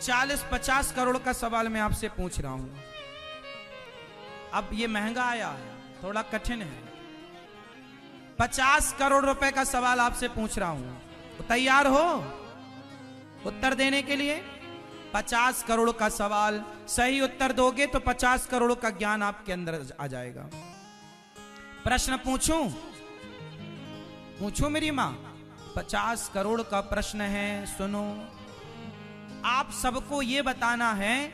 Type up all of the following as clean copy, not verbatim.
40-50 करोड़ का सवाल मैं आपसे पूछ रहा हूं। अब ये महंगा आया है, थोड़ा कठिन है। 50 करोड़ रुपए का सवाल आपसे पूछ रहा हूं, तो तैयार हो उत्तर देने के लिए? 50 करोड़ का सवाल सही उत्तर दोगे तो 50 करोड़ का ज्ञान आपके अंदर आ जाएगा। प्रश्न पूछूं मेरी मां? 50 करोड़ का प्रश्न है, सुनो। आप सबको ये बताना है,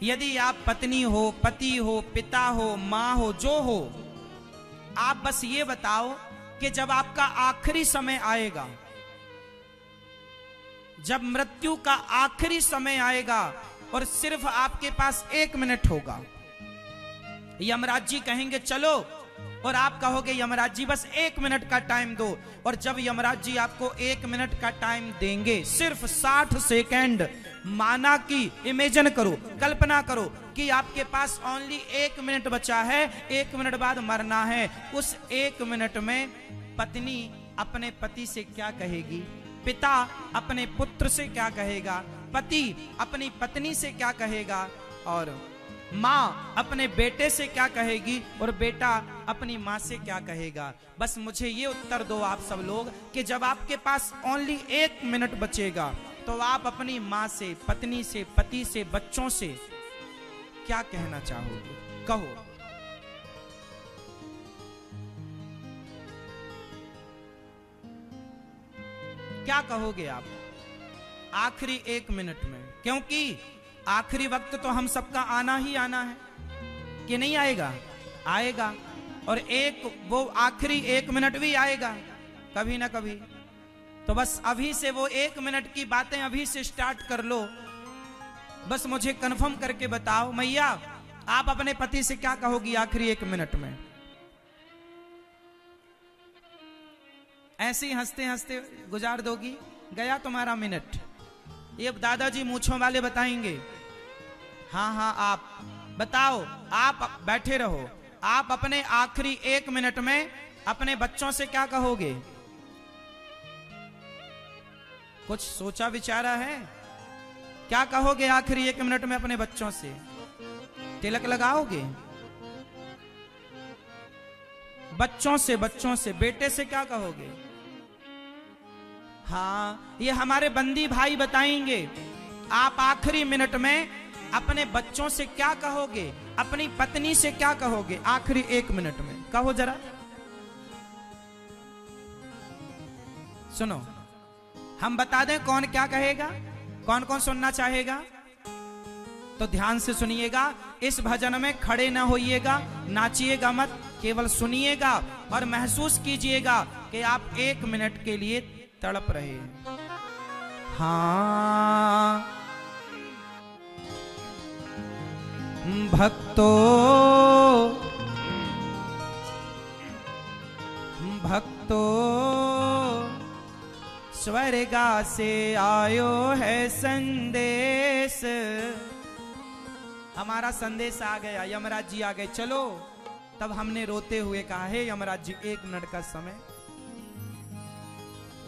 यदि आप पत्नी हो, पति हो, पिता हो, मां हो, जो हो, आप बस ये बताओ कि जब आपका आखिरी समय आएगा, जब मृत्यु का आखिरी समय आएगा और सिर्फ आपके पास 1 मिनट होगा, यमराज जी कहेंगे चलो, और आप कहोगे यमराज जी बस 1 मिनट का टाइम दो। और जब यमराज जी आपको 1 मिनट का टाइम देंगे, सिर्फ 60 सेकेंड, माना कि इमेजिन करो, कल्पना करो कि आपके पास ओनली 1 मिनट बचा है, 1 मिनट बाद मरना है। उस 1 मिनट में पत्नी अपने पति से क्या कहेगी, पिता अपने पुत्र से क्या कहेगा, पति अपनी पत्नी से क्या कहेगा, और माँ अपने बेटे से क्या कहेगी, और बेटा अपनी माँ से क्या कहेगा। बस मुझे ये उत्तर दो आप सब लोग कि जब आपके पास ओनली 1 मिनट बचेगा तो आप अपनी माँ से, पत्नी से, पति से, बच्चों से क्या कहना चाहोगे? कहो। क्या कहोगे आप आखिरी 1 मिनट में? क्योंकि आखिरी वक्त तो हम सबका आना ही आना है, कि नहीं आएगा? आएगा। और वो आखिरी 1 मिनट भी आएगा कभी ना कभी। तो बस अभी से वो 1 मिनट की बातें अभी से स्टार्ट कर लो। बस मुझे कंफर्म करके बताओ मैया, आप अपने पति से क्या कहोगी आखिरी 1 मिनट में? ऐसे ही हंसते हंसते गुजार दोगी, गया तुम्हारा मिनट। ये दादाजी मूंछों वाले बताएंगे। हाँ, आप बताओ, आप बैठे रहो। आप अपने आखिरी 1 मिनट में अपने बच्चों से क्या कहोगे? कुछ सोचा विचारा है? क्या कहोगे आखिरी 1 मिनट में अपने बच्चों से? तिलक लगाओगे? बच्चों से बेटे से क्या कहोगे? हाँ, ये हमारे बंदी भाई बताएंगे। आप आखिरी मिनट में अपने बच्चों से क्या कहोगे, अपनी पत्नी से क्या कहोगे आखिरी 1 मिनट में? कहो जरा। सुनो, हम बता दें कौन क्या कहेगा, कौन कौन सुनना चाहेगा? तो ध्यान से सुनिएगा। इस भजन में खड़े ना होइएगा, नाचिएगा मत, केवल सुनिएगा और महसूस कीजिएगा कि आप 1 मिनट के लिए तड़प रहे हैं। हाँ, भक्तो स्वर्गा से आयो है संदेश। हमारा संदेश आ गया, यमराज जी आ गए, चलो। तब हमने रोते हुए कहा, हे यमराज जी 1 मिनट का समय।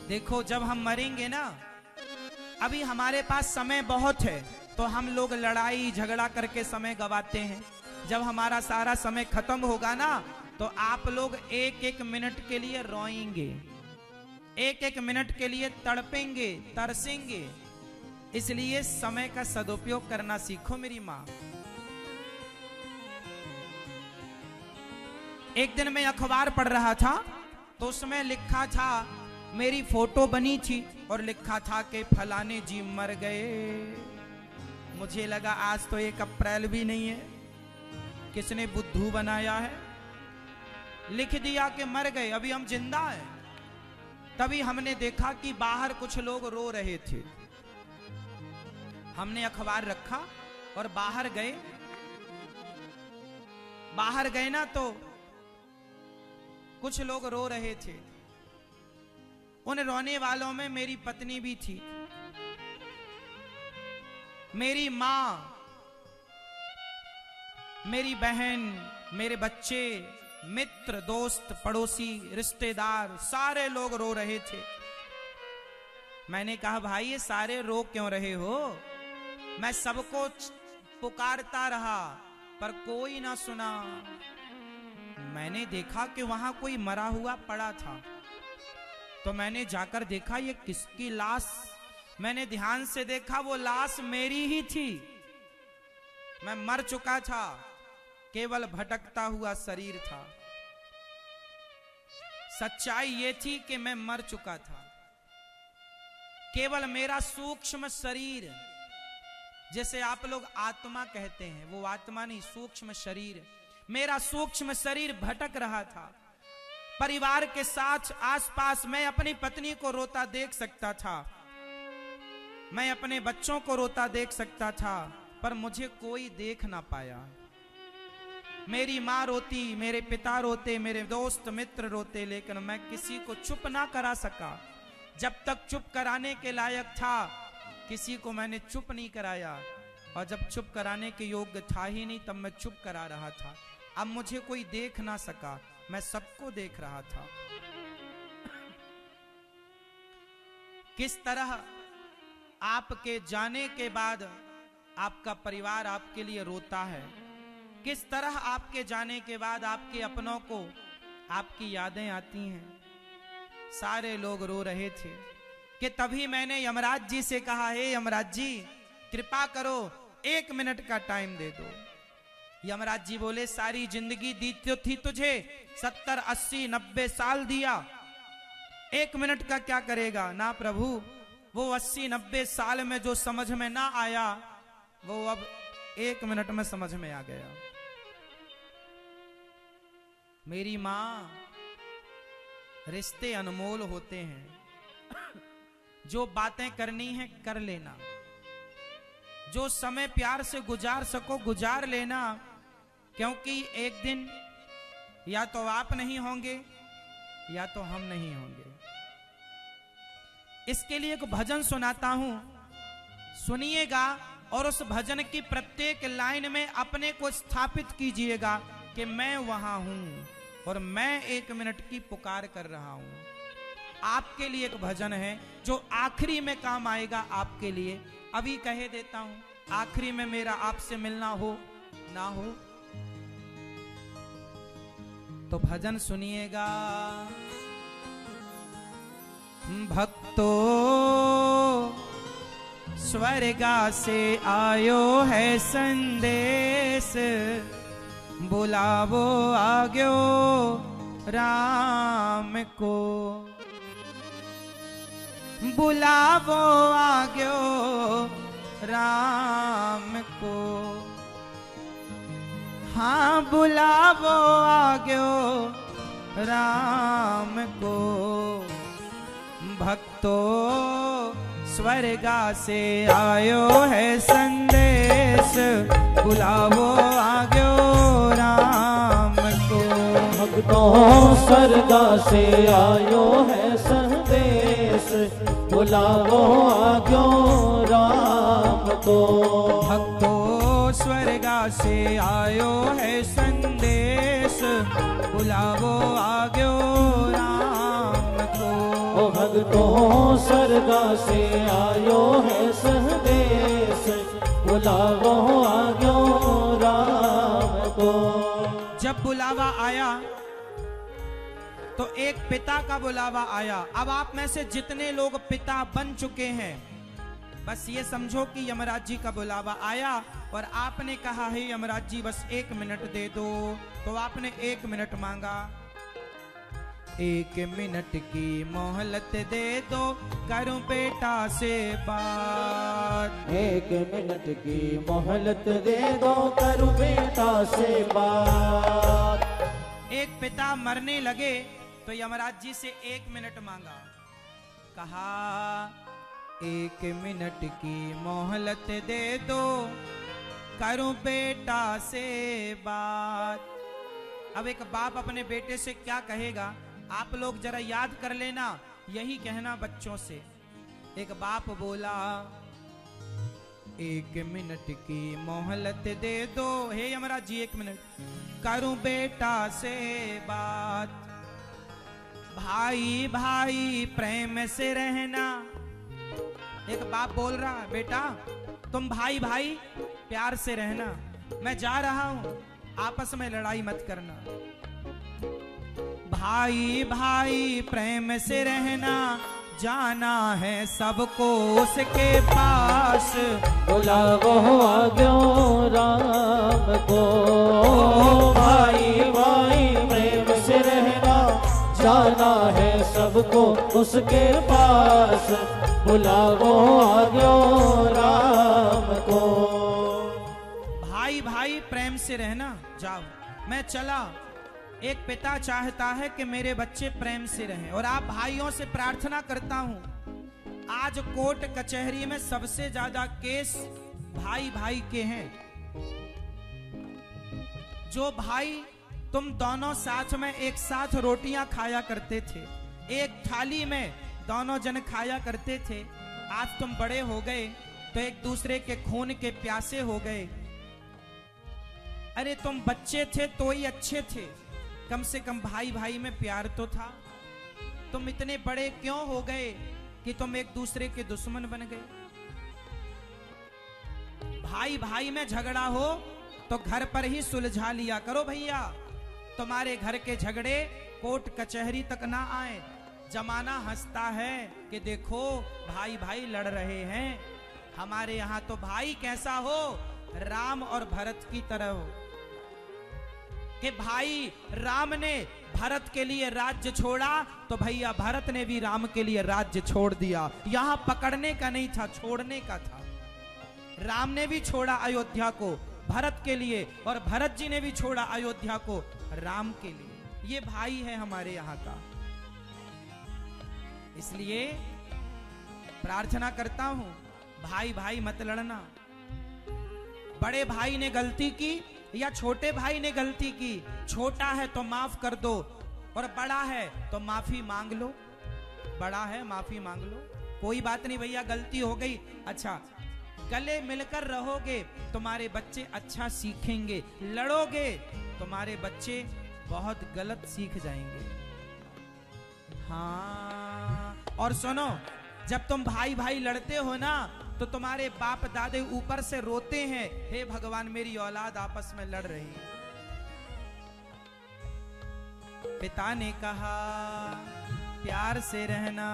देखो, जब हम मरेंगे ना, अभी हमारे पास समय बहुत है, तो हम लोग लड़ाई झगड़ा करके समय गवाते हैं। जब हमारा सारा समय खत्म होगा ना, तो आप लोग 1-1 मिनट के लिए रोएंगे, 1-1 मिनट के लिए तड़पेंगे, तरसेंगे। इसलिए समय का सदुपयोग करना सीखो मेरी माँ। एक दिन मैं अखबार पढ़ रहा था, तो उसमें लिखा था, मेरी फोटो बनी थी और लिखा था कि फलाने जी मर गए। मुझे लगा आज तो 1 अप्रैल भी नहीं है, किसने बुद्धू बनाया है, लिख दिया कि मर गए, अभी हम जिंदा हैं। तभी हमने देखा कि बाहर कुछ लोग रो रहे थे। हमने अखबार रखा और बाहर गए ना, तो कुछ लोग रो रहे थे। उन रोने वालों में मेरी पत्नी भी थी, मेरी मां, मेरी बहन, मेरे बच्चे, मित्र, दोस्त, पड़ोसी, रिश्तेदार, सारे लोग रो रहे थे। मैंने कहा, भाई ये सारे रो क्यों रहे हो? मैं सबको पुकारता रहा पर कोई ना सुना। मैंने देखा कि वहां कोई मरा हुआ पड़ा था, तो मैंने जाकर देखा ये किसकी लाश। मैंने ध्यान से देखा, वो लाश मेरी ही थी। मैं मर चुका था, केवल भटकता हुआ शरीर था। सच्चाई ये थी कि मैं मर चुका था। केवल मेरा सूक्ष्म शरीर, जैसे आप लोग आत्मा कहते हैं, वो आत्मा नहीं, सूक्ष्म शरीर, मेरा सूक्ष्म शरीर भटक रहा था। परिवार के साथ आसपास मैं अपनी पत्नी को रोता देख सकता था, मैं अपने बच्चों को रोता देख सकता था, पर मुझे कोई देख ना पाया। मेरी माँ रोती, मेरे पिता रोते, मेरे दोस्त मित्र रोते, लेकिन मैं किसी को चुप ना करा सका। जब तक चुप कराने के लायक था, किसी को मैंने चुप नहीं कराया, और जब चुप कराने के योग्य था ही नहीं, तब मैं चुप करा रहा था। अब मुझे कोई देख ना सका, मैं सबको देख रहा था। किस तरह आपके जाने के बाद आपका परिवार आपके लिए रोता है, किस तरह आपके जाने के बाद आपके अपनों को आपकी यादें आती हैं। सारे लोग रो रहे थे कि तभी मैंने यमराज जी से कहा, हे यमराज जी, कृपा करो 1 मिनट का टाइम दे दो। यमराज जी बोले, सारी जिंदगी दी तो थी तुझे, 70, 80, 90 साल दिया, 1 मिनट का क्या करेगा? ना प्रभु, वो 80, 90 साल में जो समझ में ना आया, वो अब 1 मिनट में समझ में आ गया। मेरी मां, रिश्ते अनमोल होते हैं। जो बातें करनी है कर लेना, जो समय प्यार से गुजार सको गुजार लेना, क्योंकि एक दिन या तो आप नहीं होंगे या तो हम नहीं होंगे। इसके लिए एक भजन सुनाता हूं, सुनिएगा, और उस भजन की प्रत्येक लाइन में अपने को स्थापित कीजिएगा कि मैं वहां हूं और मैं 1 मिनट की पुकार कर रहा हूं। आपके लिए एक भजन है जो आखिरी में काम आएगा आपके लिए। अभी कह देता हूं, आखिरी में मेरा आपसे मिलना हो ना हो तो भजन सुनिएगा। भक्तों, स्वर्गा से आयो है संदेश, बुलावो आग्यो राम को, बुलावो आग्यो राम को, हाँ बुलावो आग्यो राम को। भक्तों, स्वर्गा से आयो है संदेश, बुलावो आग्यो राम को। भक्तों, स्वर्गा से आयो है संदेश, बुलावो आग्यो राम को। भक्तों, स्वर्गा से आयो है संदेश, बुलावो आग्यो राम को। भक्तों, स्वर्गा से आयो है संदेश, बुलावो आग्यो राम को। जब बुलावा आया तो एक पिता का बुलावा आया। अब आप में से जितने लोग पिता बन चुके हैं, बस ये समझो कि यमराज जी का बुलावा आया और आपने कहा, है यमराज जी बस 1 मिनट दे दो, तो आपने 1 मिनट मांगा। 1 मिनट की मोहलत दे दो, करूं बेटा से बात। 1 मिनट की मोहलत दे दो, करूं बेटा से बात। एक पिता मरने लगे तो यमराज जी से 1 मिनट मांगा। कहा, 1 मिनट की मोहलत दे दो, करूं बेटा से बात। अब एक बाप अपने बेटे से क्या कहेगा, आप लोग जरा याद कर लेना, यही कहना बच्चों से। एक बाप बोला, 1 मिनट की मोहलत दे दो, हे यमराज जी 1 मिनट, करूं बेटा से बात। भाई भाई प्रेम से रहना। एक बाप बोल रहा, बेटा तुम भाई भाई प्यार से रहना, मैं जा रहा हूं, आपस में लड़ाई मत करना। भाई भाई प्रेम से रहना, जाना है सबको उसके पास। बुलावो आज्ञो राम को, भाई भाई प्रेम से रहना, जाना है सबको उसके पास। बुलावो आज्ञो राम को। भाई भाई प्रेम से रहना, जाओ मैं चला। एक पिता चाहता है कि मेरे बच्चे प्रेम से रहें, और आप भाइयों से प्रार्थना करता हूं, आज कोर्ट कचहरी में सबसे ज्यादा केस भाई भाई के हैं। जो भाई तुम दोनों साथ में एक साथ रोटियां खाया करते थे, एक थाली में दोनों जन खाया करते थे, आज तुम बड़े हो गए तो एक दूसरे के खून के प्यासे हो गए। अरे तुम बच्चे थे तो ही अच्छे थे, कम से कम भाई भाई में प्यार तो था। तुम इतने बड़े क्यों हो गए कि तुम एक दूसरे के दुश्मन बन गए? भाई भाई में झगड़ा हो तो घर पर ही सुलझा लिया करो भैया। तुम्हारे घर के झगड़े कोर्ट कचहरी तक ना आए। जमाना हंसता है कि देखो भाई भाई लड़ रहे हैं। हमारे यहाँ तो भाई कैसा हो, राम और भरत की तरह हो, कि भाई राम ने भरत के लिए राज्य छोड़ा तो भैया भरत ने भी राम के लिए राज्य छोड़ दिया। यहां पकड़ने का नहीं था, छोड़ने का था। राम ने भी छोड़ा अयोध्या को भरत के लिए, और भरत जी ने भी छोड़ा अयोध्या को राम के लिए। ये भाई है हमारे यहाँ का। इसलिए प्रार्थना करता हूं, भाई भाई मत लड़ना। बड़े भाई ने गलती की या छोटे भाई ने गलती की, छोटा है तो माफ कर दो, और बड़ा है तो माफी मांग लो। बड़ा है माफी मांग लो, कोई बात नहीं भैया गलती हो गई। अच्छा, गले मिलकर रहोगे तुम्हारे बच्चे अच्छा सीखेंगे, लड़ोगे तुम्हारे बच्चे बहुत गलत सीख जाएंगे। हाँ, और सुनो, जब तुम भाई भाई लड़ते हो ना तो तुम्हारे बाप दादे ऊपर से रोते हैं, हे भगवान मेरी औलाद आपस में लड़ रही है। पिता ने कहा प्यार से रहना,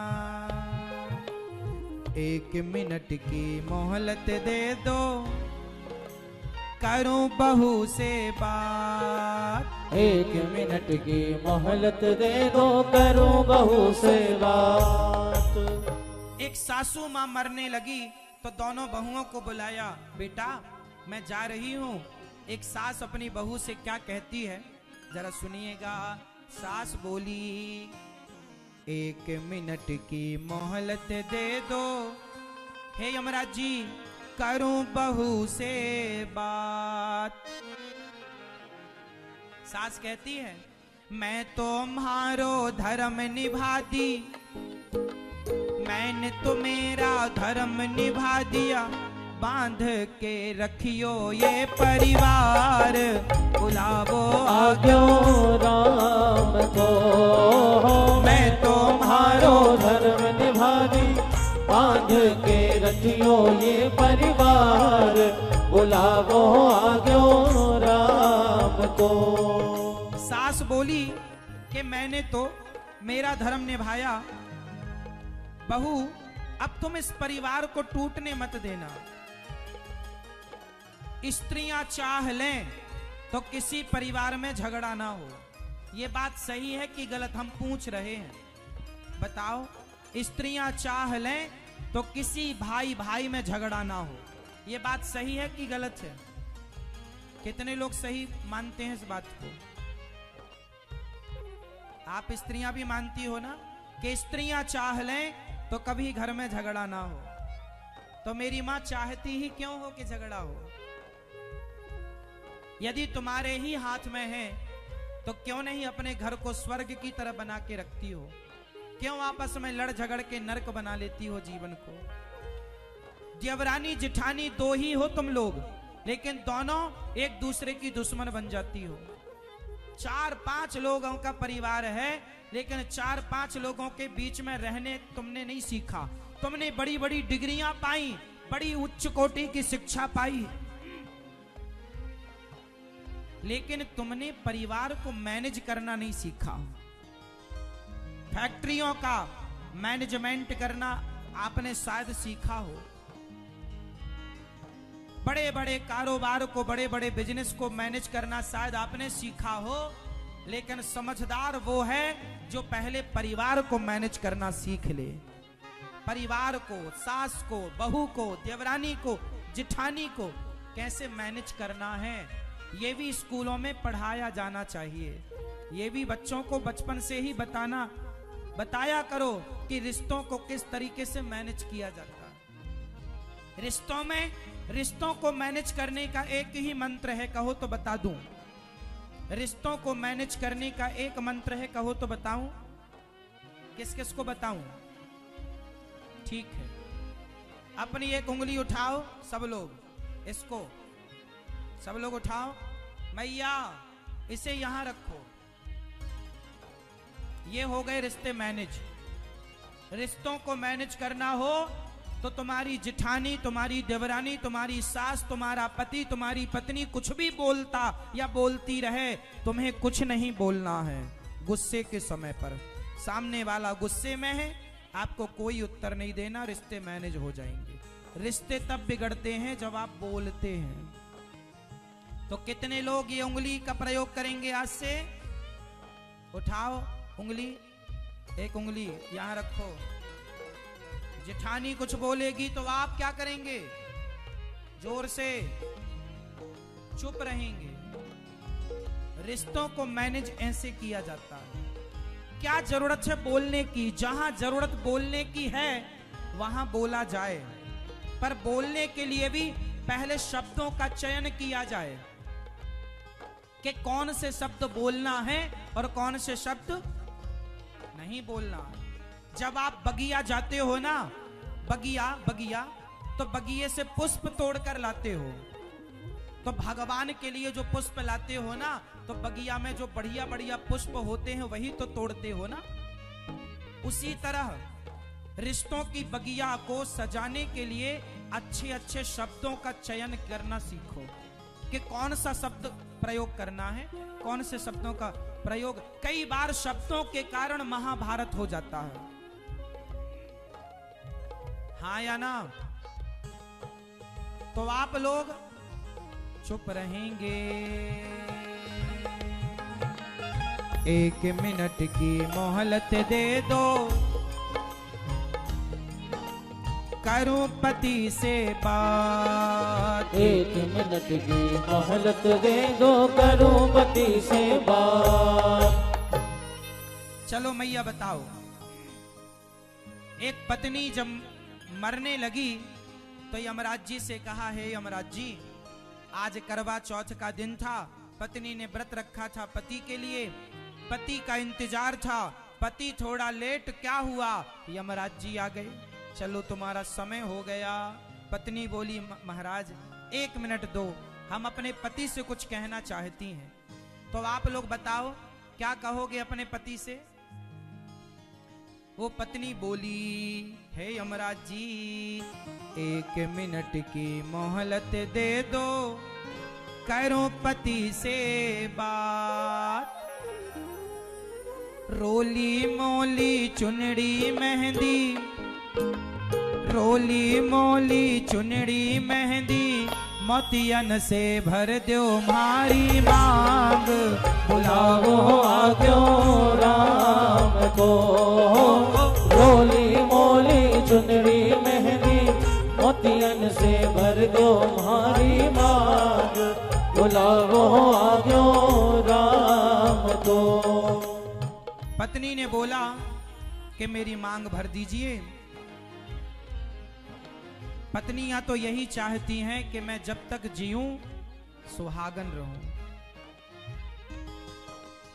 एक मिनट की मोहलत दे दो, करूं बहू से बात। एक मिनट की मोहलत दे दो, करूं बहू से बात। एक सासू मां मरने लगी तो दोनों बहुओं को बुलाया, बेटा मैं जा रही हूं। एक सास अपनी बहू से क्या कहती है जरा सुनिएगा। सास बोली, एक मिनट की मोहलत दे दो, हे यमराज जी करूं बहू से बात। सास कहती है, मैं तो तुम्हारो धर्म निभा दी, मैंने तो मेरा धर्म निभा दिया, बांध के रखियो ये परिवार, बुलावो आज्ञो राम को। मैं तुम्हारो धर्म निभा दी, बांध के रखियो ये परिवार, बुलावो आज्ञो राम को। सास बोली कि मैंने तो मेरा धर्म निभाया, बहू अब तुम इस परिवार को टूटने मत देना। स्त्रियां चाह लें तो किसी परिवार में झगड़ा ना हो। ये बात सही है कि गलत, हम पूछ रहे हैं, बताओ। स्त्रियां चाह लें तो किसी भाई भाई में झगड़ा ना हो, ये बात सही है कि गलत है? कितने लोग सही मानते हैं इस बात को? आप स्त्रियां भी मानती हो ना कि स्त्रियां चाह लें तो कभी घर में झगड़ा ना हो। तो मेरी मां चाहती ही क्यों हो कि झगड़ा हो? यदि तुम्हारे ही हाथ में है तो क्यों नहीं अपने घर को स्वर्ग की तरह बना के रखती हो? क्यों आपस में लड़ झगड़ के नरक बना लेती हो जीवन को? देवरानी जिठानी दो ही हो तुम लोग, लेकिन दोनों एक दूसरे की दुश्मन बन जाती हो। 4-5 लोगों का परिवार है, लेकिन 4-5 लोगों के बीच में रहने तुमने नहीं सीखा। तुमने बड़ी बड़ी डिग्रियां पाई, बड़ी उच्च कोटि की शिक्षा पाई, लेकिन तुमने परिवार को मैनेज करना नहीं सीखा। फैक्ट्रियों का मैनेजमेंट करना आपने शायद सीखा हो, बड़े बड़े कारोबार को, बड़े बड़े बिजनेस को मैनेज करना शायद आपने सीखा हो, लेकिन समझदार वो है जो पहले परिवार को मैनेज करना सीख ले। परिवार को, सास को, बहू को, देवरानी को, जिठानी को कैसे मैनेज करना है, ये भी स्कूलों में पढ़ाया जाना चाहिए। ये भी बच्चों को बचपन से ही बताया करो कि रिश्तों को किस तरीके से मैनेज किया जाता है। रिश्तों को मैनेज करने का एक ही मंत्र है, कहो तो बता दूं। रिश्तों को मैनेज करने का एक मंत्र है, कहो तो बताऊं। किस किस को बताऊं? ठीक है, अपनी एक उंगली उठाओ सब लोग, इसको सब लोग उठाओ। मैया इसे यहां रखो। ये हो गए रिश्ते मैनेज। रिश्तों को मैनेज करना हो तो तुम्हारी जिठानी, तुम्हारी देवरानी, तुम्हारी सास, तुम्हारा पति, तुम्हारी पत्नी कुछ भी बोलता या बोलती रहे, तुम्हें कुछ नहीं बोलना है। गुस्से के समय पर सामने वाला गुस्से में है, आपको कोई उत्तर नहीं देना, रिश्ते मैनेज हो जाएंगे। रिश्ते तब बिगड़ते हैं जब आप बोलते हैं। तो कितने लोग ये उंगली का प्रयोग करेंगे आज से? उठाओ उंगली, एक उंगली यहां रखो। जेठानी कुछ बोलेगी तो आप क्या करेंगे? जोर से चुप रहेंगे। रिश्तों को मैनेज ऐसे किया जाता है। क्या जरूरत है बोलने की? जहां जरूरत बोलने की है वहां बोला जाए, पर बोलने के लिए भी पहले शब्दों का चयन किया जाए कि कौन से शब्द बोलना है और कौन से शब्द नहीं बोलना। जब आप बगिया जाते हो ना, बगिया तो बगिये से पुष्प तोड़कर लाते हो, तो भगवान के लिए जो पुष्प लाते हो ना, तो बगिया में जो बढ़िया बढ़िया पुष्प होते हैं वही तो तोड़ते हो ना। उसी तरह रिश्तों की बगिया को सजाने के लिए अच्छे अच्छे शब्दों का चयन करना सीखो कि कौन सा शब्द प्रयोग करना है, कौन से शब्दों का प्रयोग। कई बार शब्दों के कारण महाभारत हो जाता है, हाँ या ना? तो आप लोग चुप रहेंगे। 1 मिनट की मोहलत दे दो, करूं पति से बात। 1 मिनट की मोहलत दे दो, करूं पति से बात। चलो मैया बताओ, एक पत्नी जब मरने लगी तो यमराज जी से कहा, है यमराज जी, आज करवा चौथ का दिन था, पत्नी ने व्रत रखा था पति के लिए, पति का इंतजार था, पति थोड़ा लेट, क्या हुआ? यमराज जी आ गए, चलो तुम्हारा समय हो गया। पत्नी बोली, महाराज 1 मिनट दो, हम अपने पति से कुछ कहना चाहती हैं। तो आप लोग बताओ क्या कहोगे अपने पति से? वो पत्नी बोली, हे यमराज जी 1 मिनट की मोहलत दे दो, करो पति से बात। रोली मोली चुनड़ी मेहंदी, रोली मोली चुनड़ी मेहंदी, मोतियन से भर दो मारी मांग। बुलाओ आज्ञो राम को, रोली मोली चुनरी मेहंदी, मोतियन से भर दो मारी मांग। बुलाओ आज्ञो राम को। पत्नी ने बोला कि मेरी मांग भर दीजिए। पत्नियां तो यही चाहती हैं कि मैं जब तक जीऊं सुहागन रहूं।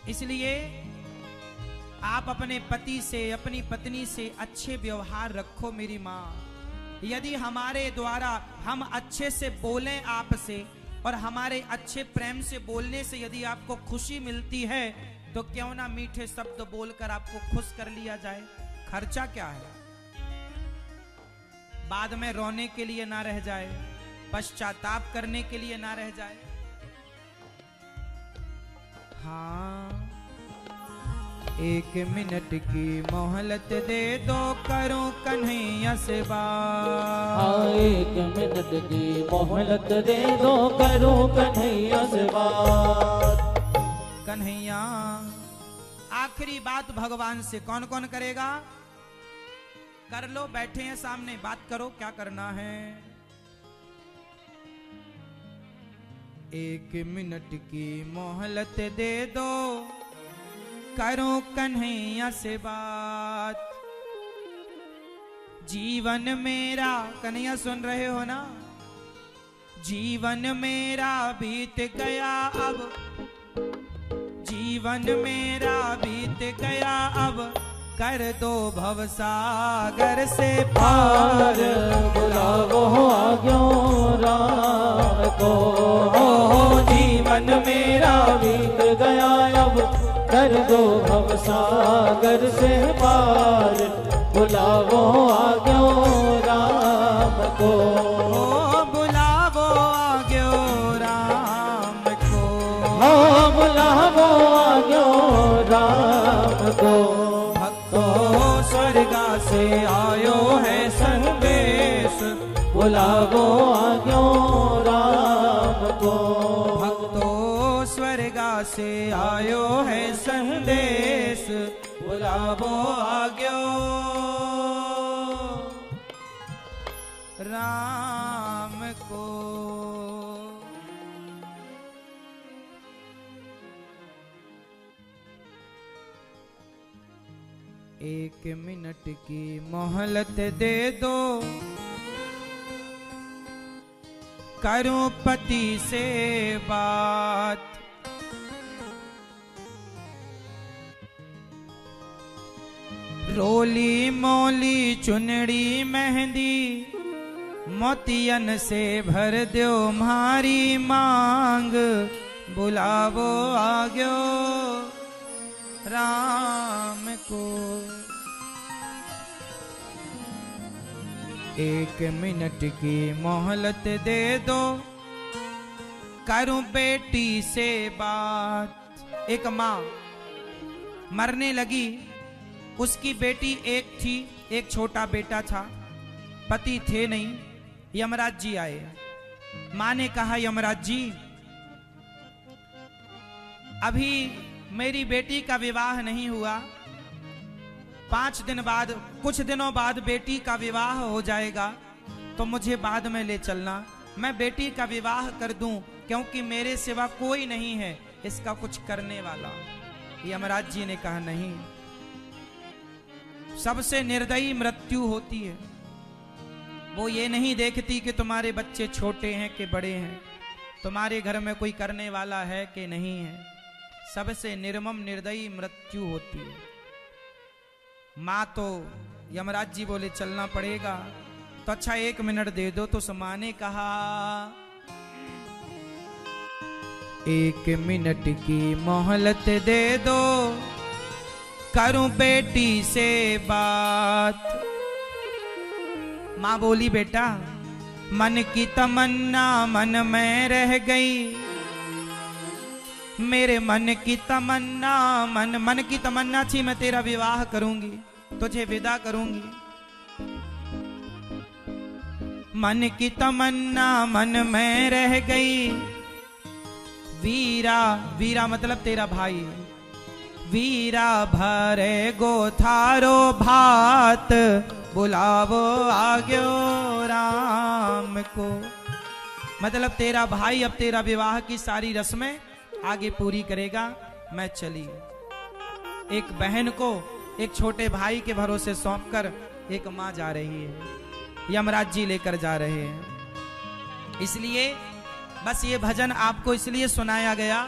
इसलिए आप अपने पति से, अपनी पत्नी से अच्छे व्यवहार रखो मेरी मां। यदि हमारे द्वारा हम अच्छे से बोलें आपसे, और हमारे अच्छे प्रेम से बोलने से यदि आपको खुशी मिलती है, तो क्यों ना मीठे शब्द बोलकर आपको खुश कर लिया जाए। खर्चा क्या है? बाद में रोने के लिए ना रह जाए, पश्चाताप करने के लिए ना रह जाए। हाँ, 1 मिनट की मोहलत दे दो, करूं कन्हैया से बात। 1 मिनट की मोहलत दे दो, करूं कन्हैया से बात। कन्हैया, आखिरी बात भगवान से कौन कौन करेगा? कर लो, बैठे हैं सामने, बात करो, क्या करना है। 1 मिनट की मोहलत दे दो, करो कन्हैया से बात। जीवन मेरा, कन्हैया सुन रहे हो ना? जीवन मेरा बीत गया अब, जीवन मेरा बीत गया अब, कर दो भवसागर से पार। बुलावो आज्ञों राम को, जीवन मेरा बीत गया अब, कर दो भवसागर से पार। बुलावो आज्ञों राम को, बुलावो आज्ञों राम को, बुलावो आज्ञों राम को। भक्तों स्वर्गा से आयो है संदेश, बुलावो आज्ञों राम को। भक्तों स्वर्गा से आयो है संदेश, बुलावो आज्ञों राम को। 1 मिनट की मोहलत दे दो, करूं पति से बात। रोली मोली चुनड़ी मेहंदी, मोतियन से भर दो मारी मांग, बुलावो आज्ञो राम को। 1 मिनट की मोहलत दे दो, करूं बेटी से बात। एक माँ मरने लगी, उसकी बेटी एक थी, एक छोटा बेटा था, पति थे नहीं। यमराज जी आए, माँ ने कहा यमराज जी, अभी मेरी बेटी का विवाह नहीं हुआ, 5 दिन बाद, कुछ दिनों बाद बेटी का विवाह हो जाएगा, तो मुझे बाद में ले चलना, मैं बेटी का विवाह कर दूं, क्योंकि मेरे सिवा कोई नहीं है इसका कुछ करने वाला। यमराज जी ने कहा नहीं, सबसे निर्दयी मृत्यु होती है, वो ये नहीं देखती कि तुम्हारे बच्चे छोटे हैं कि बड़े हैं, तुम्हारे घर में कोई करने वाला है कि नहीं है, सबसे निर्मम निर्दयी मृत्यु होती है। माँ तो, यमराज जी बोले चलना पड़ेगा, तो अच्छा 1 मिनट दे दो। तो उस माँ ने कहा 1 मिनट की मोहलत दे दो, करूं बेटी से बात। माँ बोली बेटा, मन की तमन्ना मन में रह गई, मेरे मन की तमन्ना, मन की तमन्ना थी मैं तेरा विवाह करूंगी, तुझे विदा करूंगी। मन की तमन्ना मन में रह गई, वीरा, वीरा मतलब तेरा भाई, वीरा भरे गोथारो भात, बुलावो आज्ञो राम को। मतलब तेरा भाई अब तेरा विवाह की सारी रस्में आगे पूरी करेगा, मैं चली। एक बहन को एक छोटे भाई के भरोसे सौंपकर एक माँ जा रही है, यमराज जी लेकर जा रहे हैं। इसलिए बस ये भजन आपको इसलिए सुनाया गया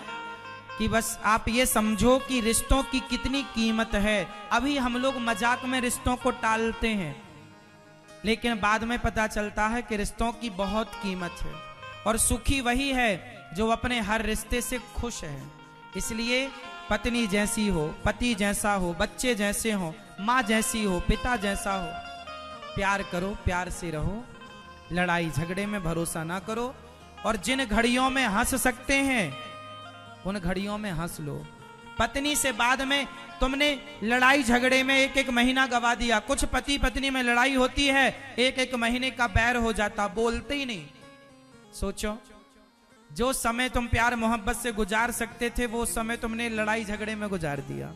कि बस आप ये समझो कि रिश्तों की कितनी कीमत है। अभी हम लोग मजाक में रिश्तों को टालते हैं, लेकिन बाद में पता चलता है कि रिश्तों की बहुत कीमत है, और सुखी वही है जो अपने हर रिश्ते से खुश है। इसलिए पत्नी जैसी हो, पति जैसा हो, बच्चे जैसे हो, माँ जैसी हो, पिता जैसा हो, प्यार करो, प्यार से रहो, लड़ाई झगड़े में भरोसा ना करो। और जिन घड़ियों में हंस सकते हैं उन घड़ियों में हंस लो। पत्नी से बाद में तुमने लड़ाई झगड़े में एक एक महीना गवा दिया। कुछ पति पत्नी में लड़ाई होती है, एक एक महीने का बैर हो जाता, बोलते ही नहीं। सोचो, जो समय तुम प्यार मोहब्बत से गुजार सकते थे वो समय तुमने लड़ाई झगड़े में गुजार दिया।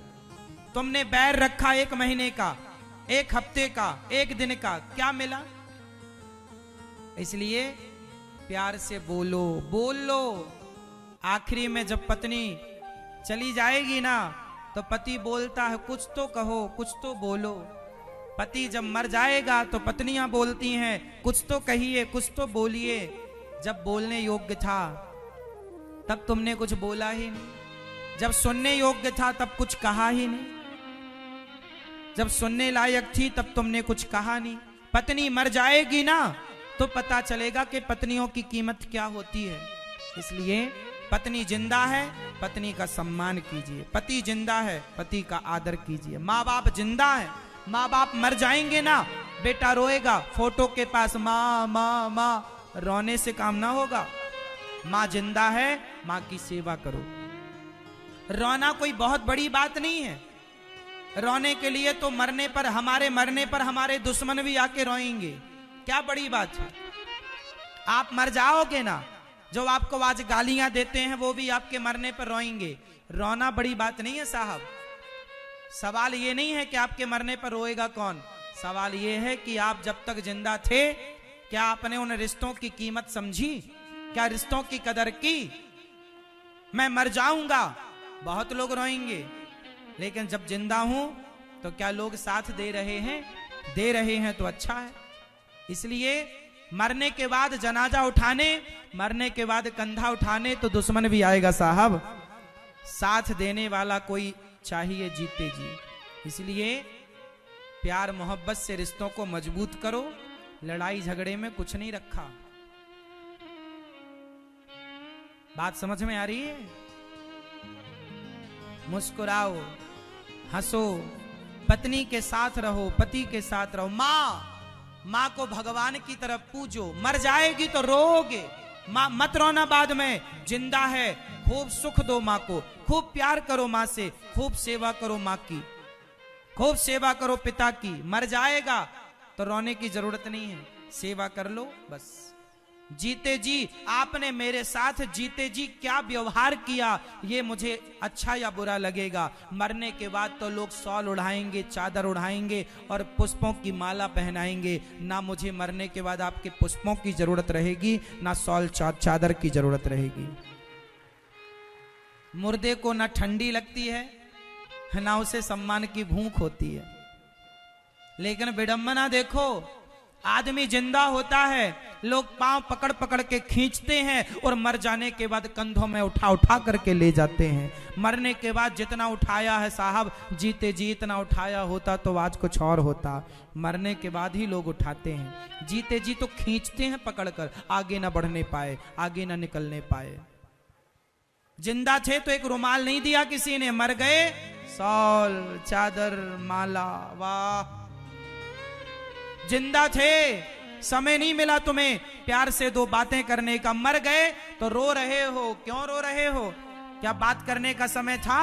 तुमने बैर रखा एक महीने का, एक हफ्ते का, एक दिन का, क्या मिला? इसलिए प्यार से बोलो, बोल लो। आखिरी में जब पत्नी चली जाएगी ना तो पति बोलता है कुछ तो कहो, कुछ तो बोलो। पति जब मर जाएगा तो पत्नियां बोलती हैं कुछ तो कहिए, कुछ तो बोलिए। जब बोलने योग्य था तब तुमने कुछ बोला ही नहीं, जब सुनने योग्य था तब कुछ कहा ही नहीं, जब सुनने लायक थी तब तुमने कुछ कहा नहीं। पत्नी मर जाएगी ना तो पता चलेगा कि पत्नियों की कीमत क्या होती है। इसलिए पत्नी जिंदा है, पत्नी का सम्मान कीजिए। पति जिंदा है, पति का आदर कीजिए। माँ बाप जिंदा है, माँ बाप मर जाएंगे ना, बेटा रोएगा फोटो के पास, माँ माँ माँ, रोने से काम ना होगा। माँ जिंदा है, माँ की सेवा करो। रोना कोई बहुत बड़ी बात नहीं है। रोने के लिए तो मरने पर, हमारे मरने पर हमारे दुश्मन भी आके रोएंगे, क्या बड़ी बात है। आप मर जाओगे ना, जो आपको आज गालियां देते हैं वो भी आपके मरने पर रोएंगे। रोना बड़ी बात नहीं है साहब। सवाल ये नहीं है कि आपके मरने पर रोएगा कौन, सवाल ये है कि आप जब तक जिंदा थे क्या आपने उन रिश्तों की कीमत समझी, क्या रिश्तों की कदर की। मैं मर जाऊंगा, बहुत लोग रोएंगे, लेकिन जब जिंदा हूं तो क्या लोग साथ दे रहे हैं? दे रहे हैं तो अच्छा है। इसलिए मरने के बाद जनाजा उठाने, मरने के बाद कंधा उठाने तो दुश्मन भी आएगा साहब। साथ देने वाला कोई चाहिए जीते जी। इसलिए प्यार मोहब्बत से रिश्तों को मजबूत करो। लड़ाई झगड़े में कुछ नहीं रखा। बात समझ में आ रही है? मुस्कुराओ, हंसो, पत्नी के साथ रहो, पति के साथ रहो। माँ को भगवान की तरफ पूजो। मर जाएगी तो रोओगे, माँ मत रोना बाद में। जिंदा है, खूब सुख दो माँ को, खूब प्यार करो माँ से, खूब सेवा करो माँ की, खूब सेवा करो पिता की। मर जाएगा तो रोने की जरूरत नहीं है, सेवा कर लो बस। जीते जी आपने मेरे साथ जीते जी क्या व्यवहार किया ये मुझे अच्छा या बुरा लगेगा। मरने के बाद तो लोग शॉल उड़ाएंगे, चादर उड़ाएंगे और पुष्पों की माला पहनाएंगे। ना मुझे मरने के बाद आपके पुष्पों की जरूरत रहेगी, ना शॉल चादर की जरूरत रहेगी। मुर्दे को ना ठंडी लगती है, ना उसे सम्मान की भूख होती है। लेकिन विडंबना देखो, आदमी जिंदा होता है, लोग पांव पकड़ पकड़ के खींचते हैं और मर जाने के बाद कंधों में उठा उठा करके ले जाते हैं। मरने के बाद जितना उठाया है साहब, जीते जी इतना उठाया होता तो आज कुछ और होता। मरने के बाद ही लोग उठाते हैं, जीते जी तो खींचते हैं पकड़कर, आगे ना बढ़ने पाए, आगे ना निकलने पाए। जिंदा थे तो एक रुमाल नहीं दिया किसी ने, मर गए शॉल चादर माला। वाह, जिंदा थे समय नहीं मिला तुम्हें प्यार से दो बातें करने का, मर गए तो रो रहे हो। क्यों रो रहे हो? क्या बात करने का समय था?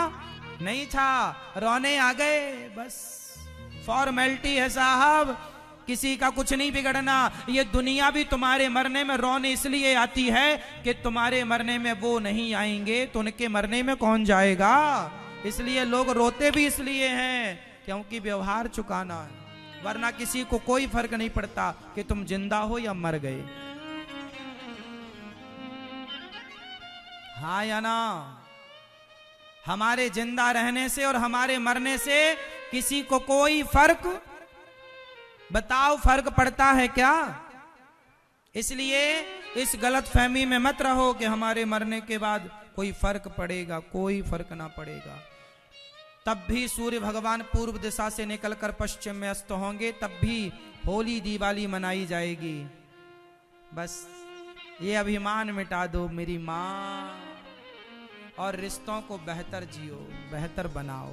नहीं था, रोने आ गए बस। फॉर्मेलिटी है साहब, किसी का कुछ नहीं बिगड़ना। ये दुनिया भी तुम्हारे मरने में रोने इसलिए आती है कि तुम्हारे मरने में वो नहीं आएंगे तो उनके मरने में कौन जाएगा। इसलिए लोग रोते भी इसलिए हैं क्योंकि व्यवहार चुकाना है, वरना किसी को कोई फर्क नहीं पड़ता कि तुम जिंदा हो या मर गए। हाँ या ना? हमारे जिंदा रहने से और हमारे मरने से किसी को कोई फर्क, बताओ फर्क पड़ता है क्या? इसलिए इस गलत फहमी में मत रहो कि हमारे मरने के बाद कोई फर्क पड़ेगा, कोई फर्क ना पड़ेगा। तब भी सूर्य भगवान पूर्व दिशा से निकलकर पश्चिम में अस्त होंगे, तब भी होली दिवाली मनाई जाएगी। बस ये अभिमान मिटा दो मेरी माँ, और रिश्तों को बेहतर जियो, बेहतर बनाओ।